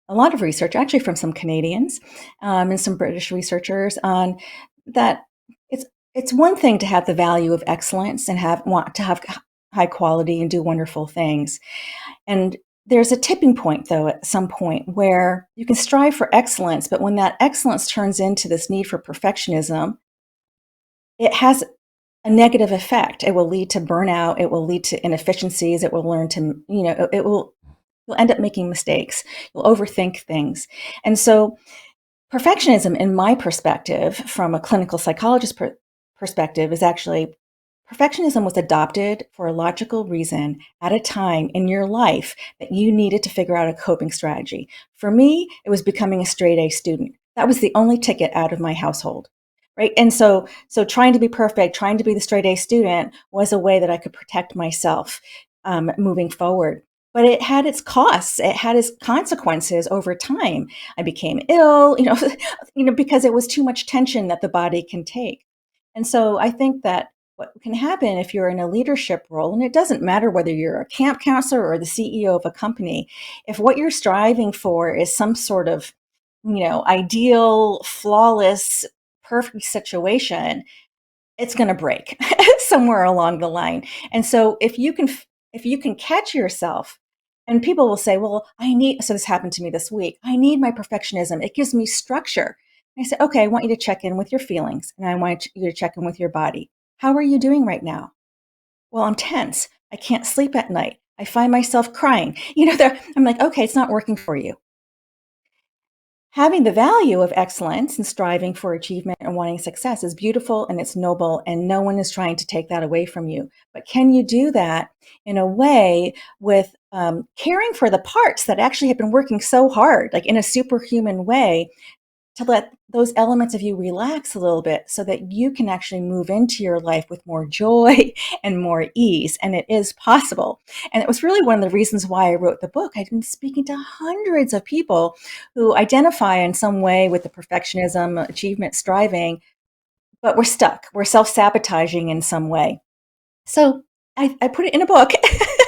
a lot of research, actually from some Canadians and some British researchers, on that it's it's one thing to have the value of excellence and want to have high quality and do wonderful things. And there's a tipping point, though, at some point where you can strive for excellence, but when that excellence turns into this need for perfectionism, it has a negative effect. It will lead to burnout. It will lead to inefficiencies. It will learn to, it will, you'll end up making mistakes. You'll overthink things. And so perfectionism, in my perspective, from a clinical psychologist perspective is actually perfectionism was adopted for a logical reason at a time in your life that you needed to figure out a coping strategy. For me, it was becoming a straight A student. That was the only ticket out of my household. Right. And so trying to be perfect, trying to be the straight A student was a way that I could protect myself moving forward. But it had its costs. It had its consequences over time. I became ill, because it was too much tension that the body can take. And so I think that what can happen if you're in a leadership role, and it doesn't matter whether you're a camp counselor or the CEO of a company, if what you're striving for is some sort of, ideal, flawless, perfect situation, it's going to break somewhere along the line. And so if you can catch yourself, and people will say, well, so this happened to me this week. I need my perfectionism. It gives me structure. And I said, okay, I want you to check in with your feelings and I want you to check in with your body. How are you doing right now? Well, I'm tense. I can't sleep at night. I find myself crying. I'm like, okay, it's not working for you. Having the value of excellence and striving for achievement and wanting success is beautiful and it's noble, and no one is trying to take that away from you. But can you do that in a way with caring for the parts that actually have been working so hard, like in a superhuman way, to let those elements of you relax a little bit so that you can actually move into your life with more joy and more ease. And it is possible. And it was really one of the reasons why I wrote the book. I've been speaking to hundreds of people who identify in some way with the perfectionism, achievement, striving, but we're stuck. We're self sabotaging in some way. So I put it in a book.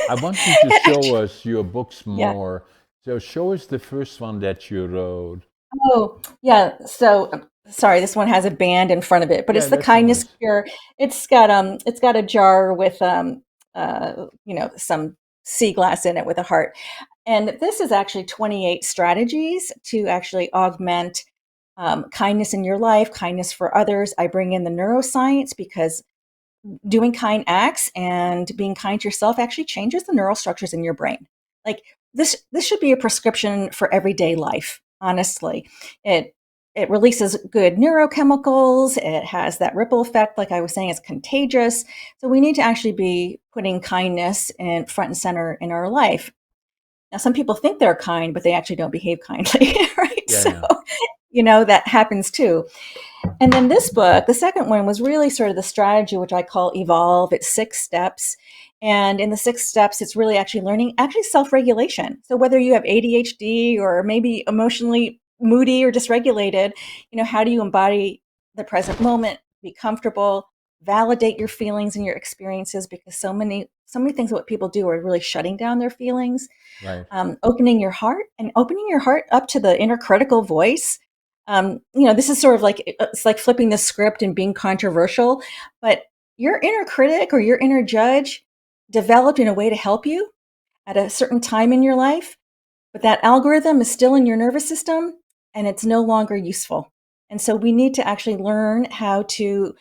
I want you to show us your books Yeah. more. So show us the first one that you wrote. Oh, yeah. So sorry, this one has a band in front of it, but Yeah, it's the that's kindness nice. cure. It's got a jar with some sea glass in it with a heart. And this is actually 28 strategies to actually augment kindness in your life, kindness for others. I bring in the neuroscience because doing kind acts and being kind to yourself actually changes the neural structures in your brain. Like this should be a prescription for everyday life, honestly. It releases good neurochemicals. It has that ripple effect, like I was saying, it's contagious. So we need to actually be putting kindness in front and center in our life. Now, some people think they're kind, but they actually don't behave kindly, right? Yeah, So, yeah. that happens too. And then this book, the second one, was really sort of the strategy, which I call evolve. It's 6 steps. And in the 6 steps, it's really actually learning actually self-regulation. So whether you have ADHD or maybe emotionally moody or dysregulated, how do you embody the present moment, be comfortable, validate your feelings and your experiences, because so many things what people do are really shutting down their feelings, Right. opening your heart up to the inner critical voice. This is sort of like it's like flipping the script and being controversial, but your inner critic or your inner judge developed in a way to help you at a certain time in your life, but that algorithm is still in your nervous system and it's no longer useful. And so we need to actually learn how to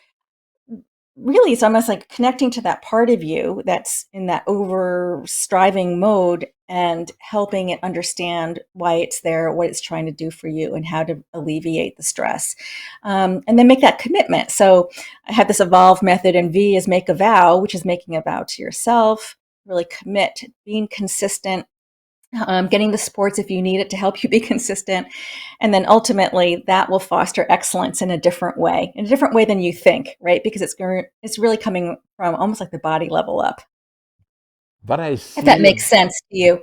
really, it's almost like connecting to that part of you that's in that over striving mode and helping it understand why it's there, what it's trying to do for you, and how to alleviate the stress. And then make that commitment. So I have this evolve method, and V is make a vow, which is making a vow to yourself, really commit, being consistent, getting the sports if you need it to help you be consistent. And then ultimately that will foster excellence in a different way than you think, right? Because it's really coming from almost like the body level up, What I if that see, makes sense to you.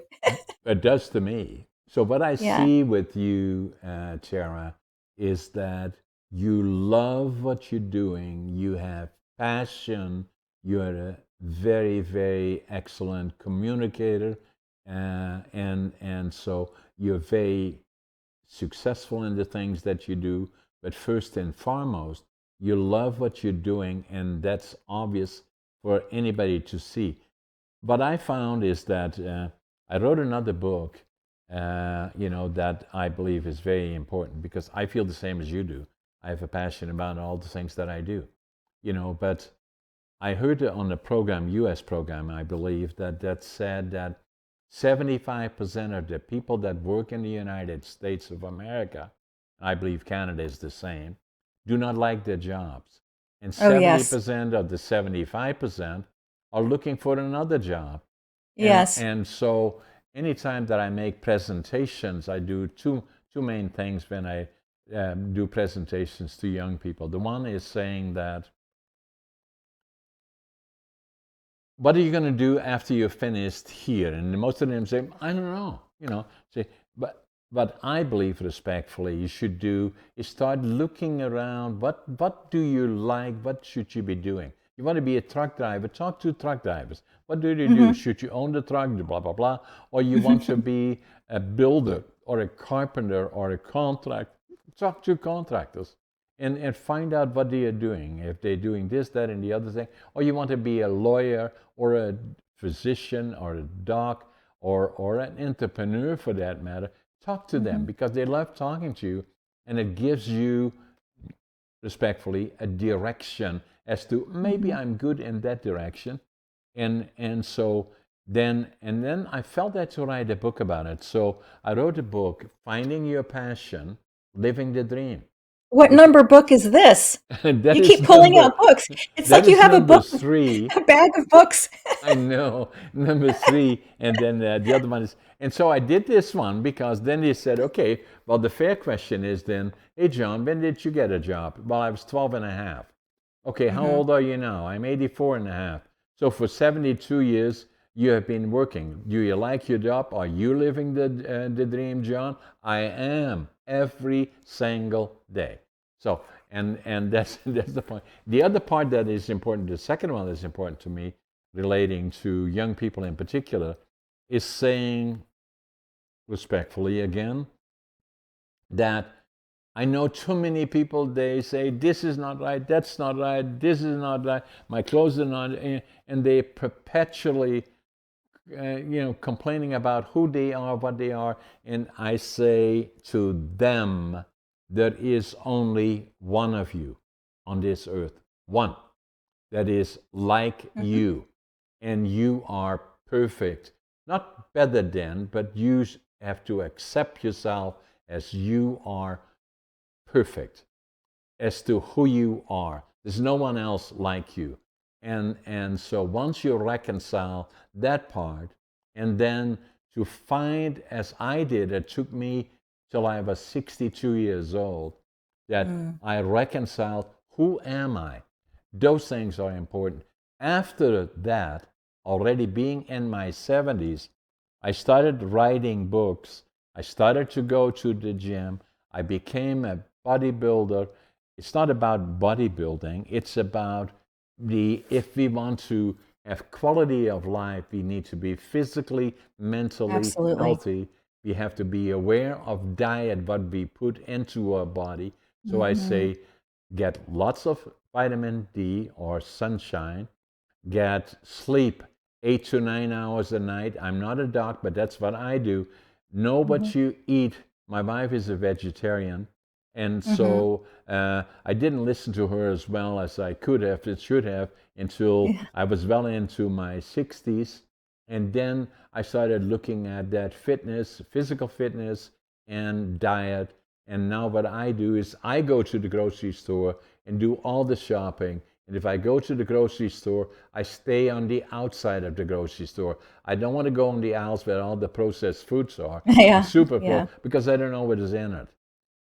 it does to me. So what I Yeah. see with you, Tara, is that you love what you're doing. You have passion. You are a very, very excellent communicator, and so you're very successful in the things that you do. But first and foremost, you love what you're doing, and that's obvious for anybody to see. What I found is that I wrote another book, that I believe is very important because I feel the same as you do. I have a passion about all the things that I do, but I heard on the program, US program, I believe, that said that 75% of the people that work in the United States of America, I believe Canada is the same, do not like their jobs. and Oh, yes. 70% of the 75% are looking for another job. Yes. And so anytime that I make presentations, I do two main things when I do presentations to young people. The one is saying that, what are you going to do after you're finished here? And most of them say, I don't know. Say, but I believe respectfully, you should do is start looking around. What do you like? What should you be doing? You want to be a truck driver? Talk to truck drivers. What do they do? Hmm. Should you own the truck? Blah blah blah. Or you want to be a builder or a carpenter or a contract? Talk to contractors and find out what they are doing. If they're doing this, that, and the other thing, or you want to be a lawyer or a physician or a doc or an entrepreneur for that matter, talk to them Hmm. because they love talking to you, and it gives you, respectfully, a direction as to maybe Hmm. I'm good in that direction, and so then I felt that to write a book about it. So I wrote a book, Finding Your Passion, Living the Dream. What number book is this? that You is keep pulling number out books. It's that like you is have a number book, three. a bag of books. I know, number three, and then the other one is. And so I did this one because then they said, okay, well, the fair question is then, hey, John, when did you get a job? Well, I was 12 and a half. Okay, how Hmm. old are you now? I'm 84 and a half. So for 72 years, you have been working. Do you like your job? Are you living the dream, John? I am every single day. So, and that's that's the point. The other part that is important, the second one that's important to me, relating to young people in particular, is saying respectfully again that I know too many people, they say, this is not right, that's not right, this is not right, my clothes are not, and they perpetually, complaining about who they are, what they are. And I say to them, there is only one of you on this earth, one that is like Hmm. you, and you are perfect. Not better than, but you have to accept yourself as you are perfect as to who you are. There's no one else like you. And so once you reconcile that part, and then to find, as I did, it took me till I was 62 years old, that Mm. I reconciled who am I? Those things are important. After that, already being in my 70s, I started writing books. I started to go to the gym. I became a bodybuilder. It's not about bodybuilding, it's about if we want to have quality of life, we need to be physically, mentally Absolutely. healthy. We have to be aware of diet, what we put into our body. So I Hmm. say, get lots of vitamin D or sunshine, get sleep 8 to 9 hours a night. I'm not a doc, but that's what I do. Know Hmm. what you eat. My wife is a vegetarian, and Hmm. so I didn't listen to her as well as I could have, it should have, until Yeah. I was well into my 60s. And then I started looking at that fitness, physical fitness, and diet. And now what I do is I go to the grocery store and do all the shopping. And if I go to the grocery store, I stay on the outside of the grocery store. I don't want to go on the aisles where all the processed foods are and Yeah. super Yeah. because I don't know what is in it.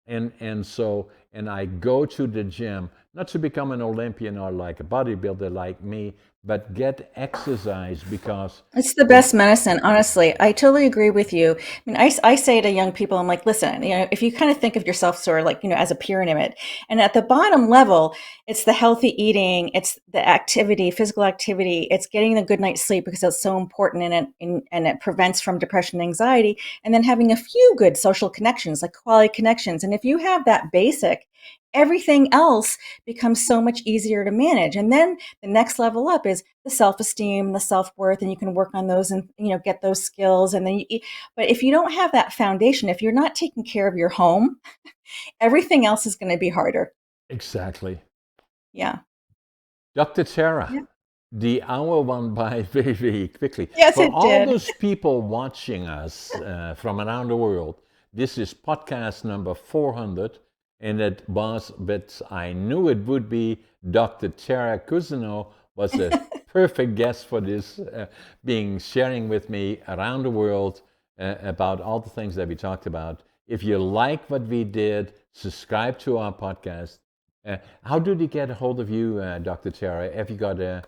And I go to the gym not to become an Olympian or like a bodybuilder like me, but get exercise because It's the the best medicine, honestly. I totally agree with you. I mean, I say to young people, I'm like, listen, if you kind of think of yourself sort of like, as a pyramid, and at the bottom level, it's the healthy eating, it's the activity, physical activity, it's getting a good night's sleep because it's so important and it prevents from depression and anxiety, and then having a few good social connections, like quality connections. And if you have that basic, everything else becomes so much easier to manage. And then the next level up is the self-esteem, the self-worth, and you can work on those and get those skills. And then but if you don't have that foundation, if you're not taking care of your home, everything else is going to be harder. exactly. Yeah. Dr. Tara, Yeah. the hour went by very, very quickly. Yes, For it all did. those people watching us from around the world, this is podcast number 400. and it was, but I knew it would be Dr. Tara Cousineau was a perfect guest for this, being sharing with me around the world about all the things that we talked about. If you like what we did, subscribe to our podcast. How did they get a hold of you, Dr. Tara? Have you got a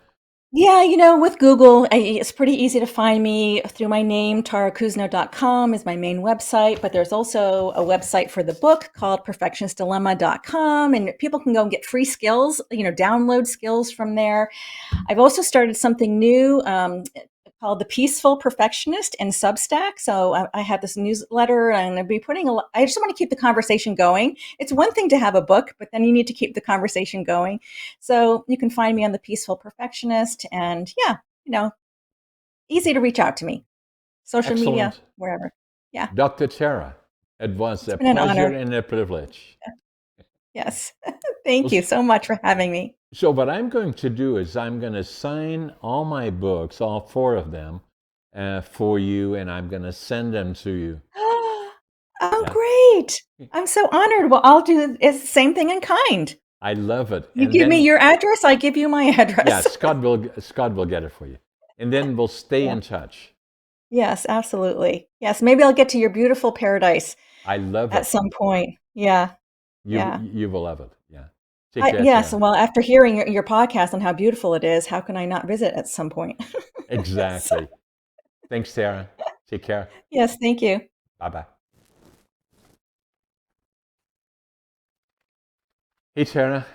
Yeah, with Google, it's pretty easy to find me through my name. TaraCousineau.com is my main website, but there's also a website for the book called perfectionistdilemma.com, and people can go and get free skills, download skills from there. I've also started something new called the Peaceful Perfectionist in Substack. So I have this newsletter, and I'll be putting I just want to keep the conversation going. It's one thing to have a book, but then you need to keep the conversation going. So you can find me on the Peaceful Perfectionist, and yeah, easy to reach out to me, social media, excellent wherever. Yeah, Dr. Tara? It was it's a been an pleasure honor. and a privilege. Yes, thank you so much for having me. So what I'm going to do is I'm going to sign all my books, all four of them, for you, and I'm going to send them to you. Oh, Yeah, great! I'm so honored. Well, I'll do the same thing in kind. I love it. You And give me then, your address, I give you my yeah, address. Scott will get it for you, and then we'll stay Yeah. in touch. Yes, absolutely. Yes, maybe I'll get to your beautiful paradise I love at it. some point. Yeah, You yeah. you will love it. Yeah. Take care, Yes, Tara. well, after hearing your podcast on how beautiful it is, how can I not visit at some point? Yes. Exactly. Thanks, Tara. Take care. Yes, thank you. Bye bye. Hey, Tara.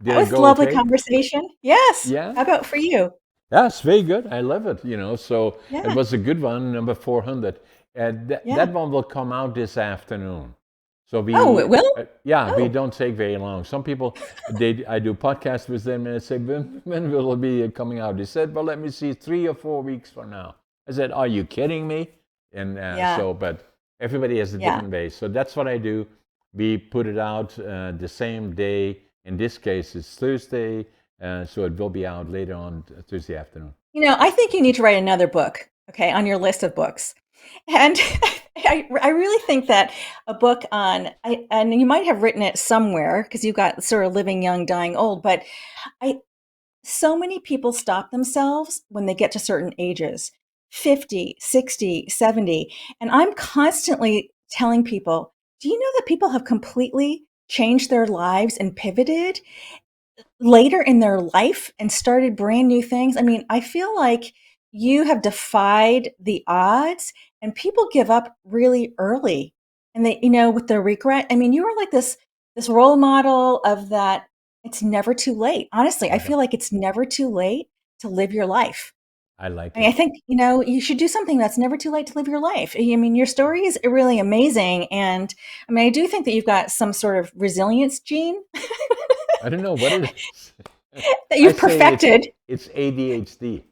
That Did it was a go lovely okay? conversation. Yes. Yeah. How about for you? Yeah, it's very good. I love it. So it Yeah, was a good one, number 400. And that yeah. one will come out this afternoon. So Oh, it will? yeah, we Oh, don't take very long. Some people, I do podcasts with them and they say, when will it be coming out? They said, well, let me see, 3 or 4 weeks from now. I said, are you kidding me? And yeah, but everybody has a yeah. different way. So that's what I do. We put it out the same day. In this case, it's Thursday. So it will be out later on Thursday afternoon. I think you need to write another book, okay, on your list of books. And I really think that a book and you might have written it somewhere because you've got sort of living young, dying old, but I, so many people stop themselves when they get to certain ages, 50, 60, 70. And I'm constantly telling people, do you know that people have completely changed their lives and pivoted later in their life and started brand new things? I mean, I feel like you have defied the odds and people give up really early. And they, with their regret. I mean, you were like this role model of that it's never too late. Honestly, I Okay. feel like it's never too late to live your life. I like I mean, I it. think, you should do something that's never too late to live your life. I mean, your story is really amazing. And I mean, I do think that you've got some sort of resilience gene I don't know what it is. that I you've say perfected. it's ADHD.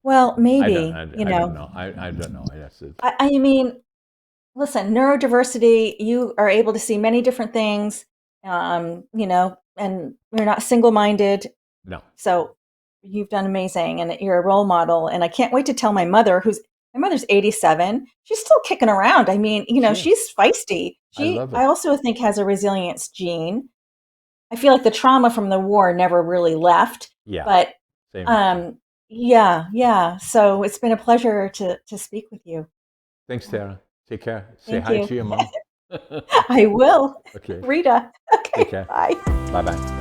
Well, I don't maybe, I, I don't know. I don't know. That's it. I mean, listen, neurodiversity, you are able to see many different things, and you're not single minded. No, So you've done amazing and you're a role model. And I can't wait to tell my mother's 87. She's still kicking around. I mean, she is. she's feisty. I love I it. also think has a resilience gene. I feel like the trauma from the war never really left, Yeah, but same here. Yeah. um, yeah, yeah. So it's been a pleasure to speak with you. Thanks, Yeah. Tara. Take care. Say Thank hi you. to your mom. I will. Okay. Rita. Take Okay, care. bye. Bye bye.